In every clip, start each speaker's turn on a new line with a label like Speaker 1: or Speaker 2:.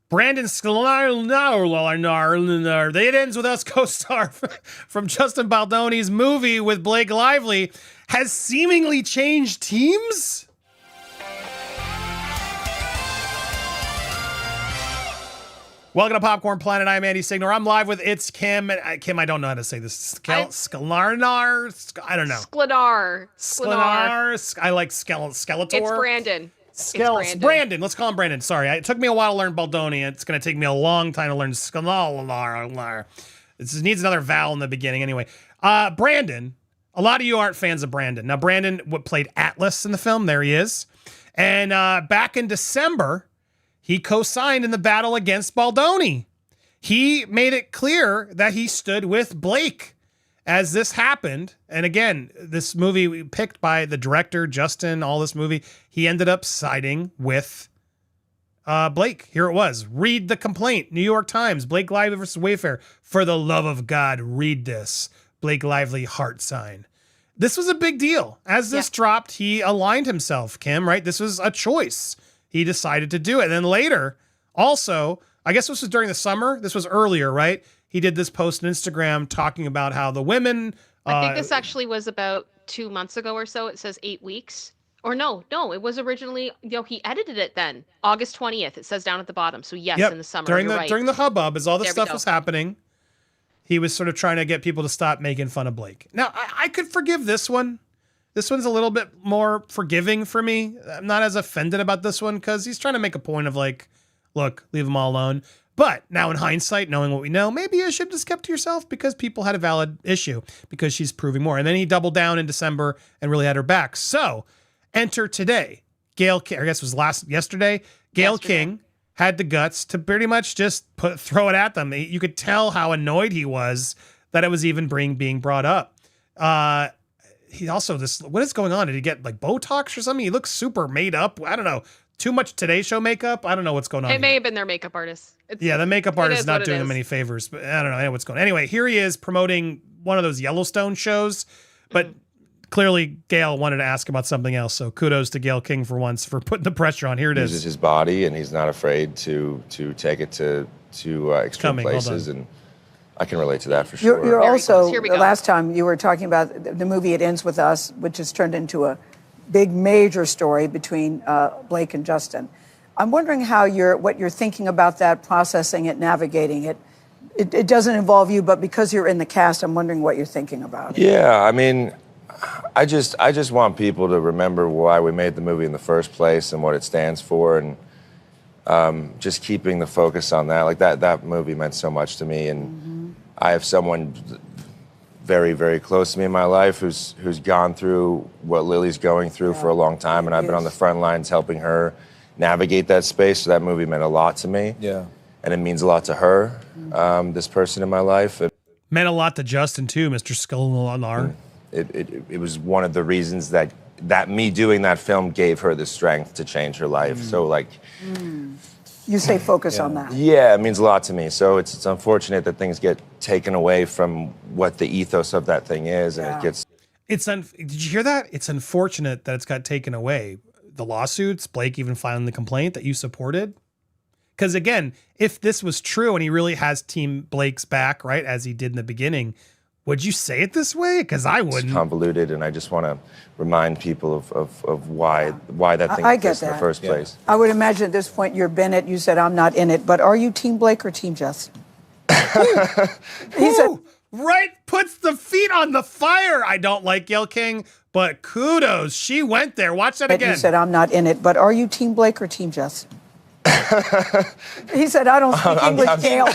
Speaker 1: Brandon Sklenar, It Ends With Us co-star from Justin Baldoni's movie with Blake Lively, has seemingly changed teams? Welcome to Popcorn Planet. I'm Andy Signore. I'm live with It's Kim. Kim, I don't know how to say this. Sklenar? I don't know.
Speaker 2: Sklenar.
Speaker 1: I like Skeletor.
Speaker 2: It's Brandon.
Speaker 1: Brandon. Let's call him Brandon. Sorry. It took me a while to learn Baldoni. It's going to take me a long time to learn Sklenar. It needs another vowel in the beginning. Anyway, Brandon. A lot of you aren't fans of Brandon. Now, Brandon played Atlas in the film. There he is. And back in December, he co-signed in the battle against Baldoni. He made it clear that he stood with Blake as this happened. And again, this movie picked by the director, Justin, all this movie, he ended up siding with Blake. Here it was. Read the complaint. New York Times, Blake Lively versus Wayfair. For the love of God, read this. Blake Lively heart sign. This was a big deal. As this dropped, he aligned himself, Kim, right? This was a choice. He decided to do it. And then later, also, I guess this was during the summer. This was earlier, right? He did this post on Instagram talking about how the women...
Speaker 2: I think this actually was about 2 months ago or so. It says 8 weeks. Or no, it was originally, he edited it then. August 20th, it says down at the bottom. So yes, in the summer,
Speaker 1: during
Speaker 2: you're right.
Speaker 1: During the hubbub, as all this stuff was happening, he was sort of trying to get people to stop making fun of Blake. Now, I could forgive this one. This one's a little bit more forgiving for me. I'm not as offended about this one because he's trying to make a point of like, look, leave them all alone. But now in hindsight, knowing what we know, maybe you should have just kept to yourself because people had a valid issue because she's proving more. And then he doubled down in December and really had her back. So enter today. Gayle King, I guess it was yesterday. Gayle King had the guts to pretty much just throw it at them. You could tell how annoyed he was that it was even being brought up. He also, what is going on? Did he get like Botox or something? He looks super made up. I don't know. Too much Today Show makeup. I don't know what's going on.
Speaker 2: It may have been their makeup artist.
Speaker 1: The makeup artist is not doing them any favors, but I don't know what's going on. Anyway, here he is promoting one of those Yellowstone shows, but clearly Gayle wanted to ask about something else. So kudos to Gayle King for once for putting the pressure on. Here it is.
Speaker 3: He uses his body and he's not afraid to take it to extreme places, and I can relate to that for sure.
Speaker 4: You're also, the last time you were talking about the movie It Ends With Us, which has turned into a big major story between Blake and Justin. I'm wondering what you're thinking about that, processing it, navigating it. It doesn't involve you, but because you're in the cast, I'm wondering what you're thinking about.
Speaker 3: Yeah, I mean, I just want people to remember why we made the movie in the first place and what it stands for, and just keeping the focus on that. Like that movie meant so much to me, and I have someone very, very close to me in my life who's gone through what Lily's going through for a long time, and I've been on the front lines helping her navigate that space. So that movie meant a lot to me. Yeah. And it means a lot to her, this person in my life.
Speaker 1: Meant a lot to Justin too, Mr. Sklenar.
Speaker 3: It was one of the reasons that me doing that film gave her the strength to change her life. So like...
Speaker 4: You say focus on that.
Speaker 3: Yeah, it means a lot to me. So it's unfortunate that things get taken away from what the ethos of that thing is, and it gets...
Speaker 1: Did you hear that? It's unfortunate that it's got taken away. The lawsuits, Blake even filing the complaint that you supported. Because again, if this was true and he really has Team Blake's back, right, as he did in the beginning, would you say it this way? Because I wouldn't.
Speaker 3: It's convoluted, and I just want to remind people of why that thing exists in the first place.
Speaker 4: I would imagine at this point you're Bennett. You said I'm not in it, but are you Team Blake or Team Justin?
Speaker 1: He said, right, puts the feet on the fire. I don't like Gayle King, but kudos, she went there. Watch that again.
Speaker 4: You said I'm not in it, but are you Team Blake or Team Justin? He said, I don't speak English, Gayle.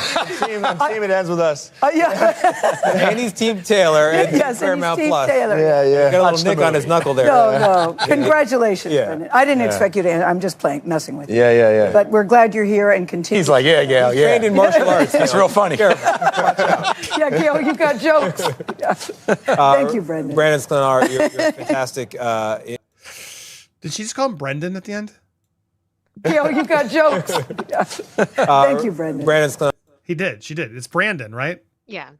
Speaker 3: I'm team It Ends With Us.
Speaker 5: Andy's Team Taylor and Paramount Plus.
Speaker 4: Taylor.
Speaker 3: Yeah.
Speaker 5: Got a little nick on his knuckle there.
Speaker 4: No. Congratulations, Brendan. I didn't expect you to answer. I'm just messing with you.
Speaker 3: Yeah.
Speaker 4: But we're glad you're here and continue.
Speaker 3: He's like, yeah, Gayle, yeah.
Speaker 5: Trained in martial arts.
Speaker 3: That's real funny.
Speaker 4: Yeah, Gayle, you got jokes. Thank you, Brendan.
Speaker 5: Brandon Sklenar, you're fantastic.
Speaker 1: Did she just call him Brendan at the end?
Speaker 4: Gayle, you got jokes. Thank you, Brendan.
Speaker 5: Brandon Sklenar.
Speaker 1: She did. It's Brandon, right?
Speaker 2: Yeah.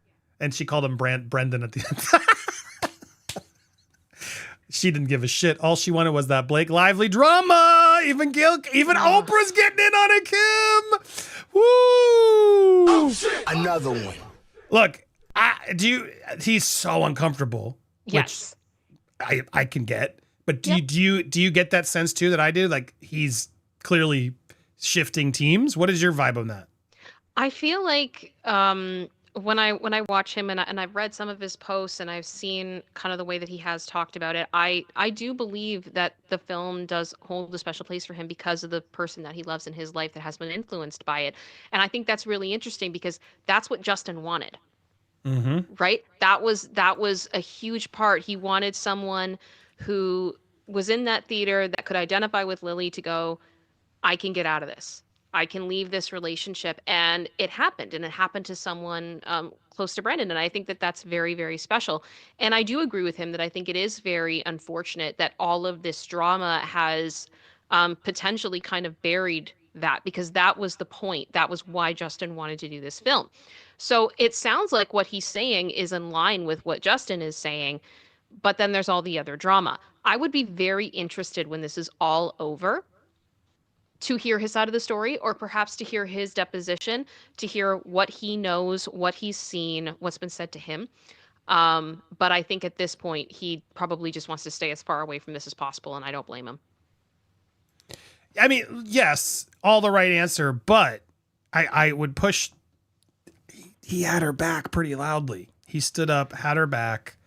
Speaker 1: And she called him Brendan at the end. She didn't give a shit. All she wanted was that Blake Lively drama. Even Oprah's getting in on it, Kim.
Speaker 6: Another one.
Speaker 1: Look, he's so uncomfortable.
Speaker 2: Yes.
Speaker 1: Which I can get. But do you get that sense too that I do? Like he's clearly shifting teams. What is your vibe on that?
Speaker 2: I feel like when I watch him and I've read some of his posts and I've seen kind of the way that he has talked about it, I do believe that the film does hold a special place for him because of the person that he loves in his life that has been influenced by it. And I think that's really interesting because that's what Justin wanted.
Speaker 1: Mm-hmm.
Speaker 2: Right? That was a huge part. He wanted someone who was in that theater that could identify with Lily to go, I can get out of this. I can leave this relationship. And it happened. And it happened to someone close to Brendan. And I think that that's very, very special. And I do agree with him that I think it is very unfortunate that all of this drama has potentially kind of buried that, because that was the point. That was why Justin wanted to do this film. So it sounds like what he's saying is in line with what Justin is saying. But then there's all the other drama. I would be very interested when this is all over to hear his side of the story, or perhaps to hear his deposition, to hear what he knows, what he's seen, what's been said to him. But I think at this point, he probably just wants to stay as far away from this as possible, and I don't blame him.
Speaker 1: I mean, yes, all the right answer, but I would push. He had her back pretty loudly. He stood up, had her back.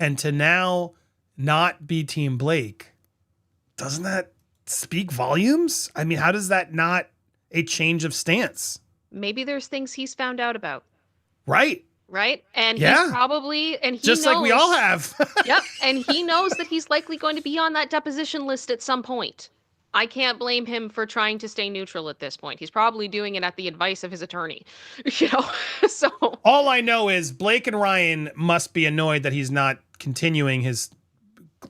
Speaker 1: And to now not be Team Blake, doesn't that speak volumes? I mean, how does that not a change of stance?
Speaker 2: Maybe there's things he's found out about.
Speaker 1: Right.
Speaker 2: Right? And
Speaker 1: Yeah.
Speaker 2: he's probably, and he
Speaker 1: Just
Speaker 2: knows,
Speaker 1: like we all have.
Speaker 2: Yep. And he knows that he's likely going to be on that deposition list at some point. I can't blame him for trying to stay neutral at this point. He's probably doing it at the advice of his attorney, so.
Speaker 1: All I know is Blake and Ryan must be annoyed that he's not continuing his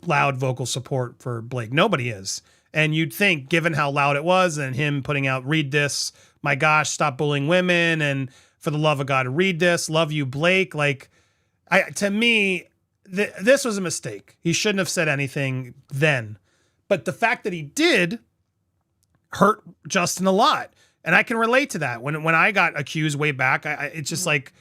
Speaker 1: loud vocal support for Blake. Nobody is. And you'd think, given how loud it was and him putting out, read this, my gosh, stop bullying women, and for the love of God, read this, love you, Blake. Like, to me, this was a mistake. He shouldn't have said anything then. But the fact that he did hurt Justin a lot. And I can relate to that. When I got accused way back, it's just like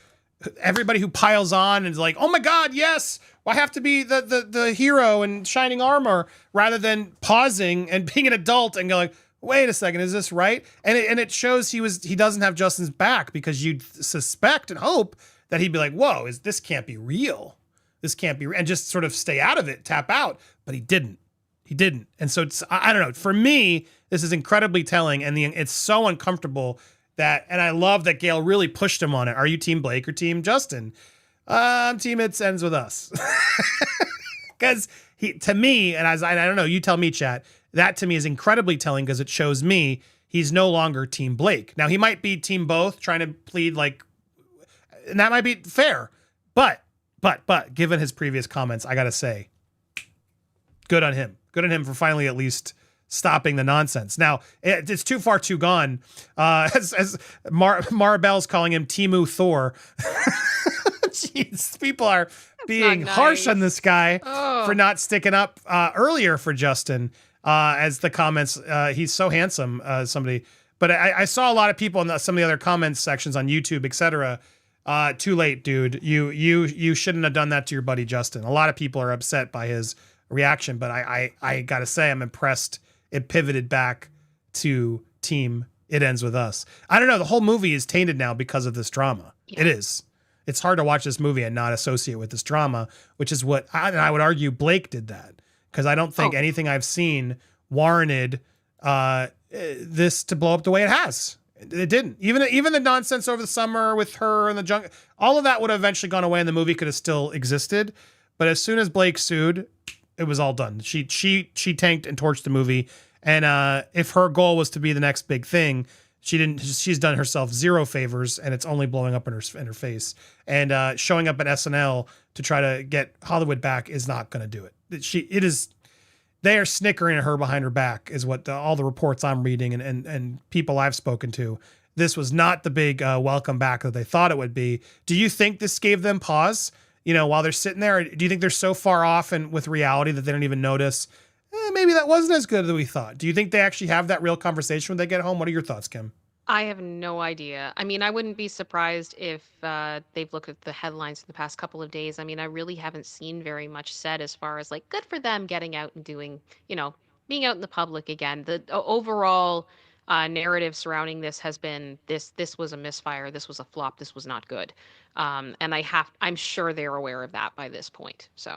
Speaker 1: everybody who piles on and is like, oh my God, yes, I have to be the hero in shining armor, rather than pausing and being an adult and going, wait a second, is this right? And it shows he doesn't have Justin's back, because you'd suspect and hope that he'd be like, whoa, this can't be real. This can't be real. And just sort of stay out of it, tap out. But he didn't. He didn't. And so I don't know. For me, this is incredibly telling, and it's so uncomfortable and I love that Gail really pushed him on it. Are you Team Blake or Team Justin? I'm Team It Ends With Us. Because to me, and I don't know, you tell me, chat, that to me is incredibly telling, because it shows me he's no longer Team Blake. Now, he might be Team Both, trying to plead and that might be fair. But given his previous comments, I got to say, good on him. Good on him for finally at least stopping the nonsense. Now, it's too far too gone. As Maribel's calling him Timu Thor. Jeez, people are being harsh on this guy for not sticking up earlier for Justin. As the comments, he's so handsome, somebody. But I saw a lot of people in some of the other comments sections on YouTube, etc. Too late, dude. You shouldn't have done that to your buddy Justin. A lot of people are upset by his reaction, but I gotta say, I'm impressed it pivoted back to Team It Ends With Us. I don't know, the whole movie is tainted now because of this drama. Yeah. It is. It's hard to watch this movie and not associate with this drama, which is what I would argue Blake did that, because I don't think anything I've seen warranted this to blow up the way it has. It didn't. Even the nonsense over the summer with her and the junk, all of that would have eventually gone away and the movie could have still existed. But as soon as Blake sued, it was all done. She tanked and torched the movie. And if her goal was to be the next big thing, she's done herself zero favors, and it's only blowing up in her face. And showing up at SNL to try to get Hollywood back is not going to do it. They are snickering at her behind her back, is what all the reports I'm reading and people I've spoken to. This was not the big welcome back that they thought it would be. Do you think this gave them pause? While they're sitting there, do you think they're so far off and with reality that they don't even notice, maybe that wasn't as good as we thought? Do you think they actually have that real conversation when they get home? What are your thoughts, Kim?
Speaker 2: I have no idea. I mean, I wouldn't be surprised if they've looked at the headlines in the past couple of days. I mean, I really haven't seen very much said as far as like, good for them getting out and doing, being out in the public again. The overall narrative surrounding this has been this was a misfire, this was a flop, this was not good. And I'm sure they're aware of that by this point. So,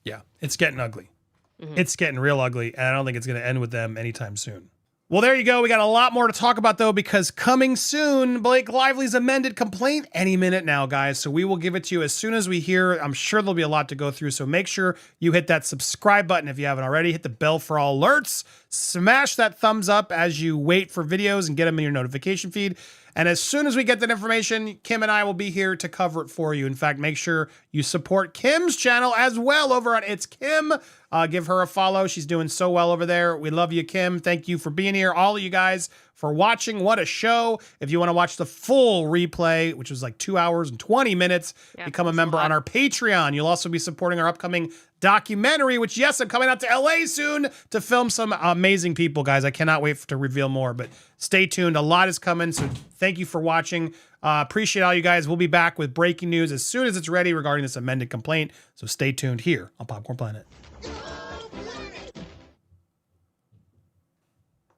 Speaker 1: yeah, it's getting ugly. It's getting real ugly, and I don't think it's going to end with them anytime soon. Well, there you go. We got a lot more to talk about, though, because coming soon, Blake Lively's amended complaint any minute now, guys. So we will give it to you as soon as we hear. I'm sure there'll be a lot to go through. So make sure you hit that subscribe button if you haven't already. Hit the bell for all alerts. Smash that thumbs up as you wait for videos and get them in your notification feed. And as soon as we get that information, Kim and I will be here to cover it for you. In fact, make sure you support Kim's channel as well over on It's Kim. Give her a follow. She's doing so well over there. We love you, Kim. Thank you for being here. All of you guys for watching. What a show. If you want to watch the full replay, which was like 2 hours and 20 minutes, become a member on our Patreon. You'll also be supporting our upcoming documentary, which, yes, I'm coming out to LA soon to film some amazing people, guys. I cannot wait to reveal more, but stay tuned. A lot is coming, so thank you for watching. Appreciate all you guys. We'll be back with breaking news as soon as it's ready regarding this amended complaint, so stay tuned here on Popcorn Planet.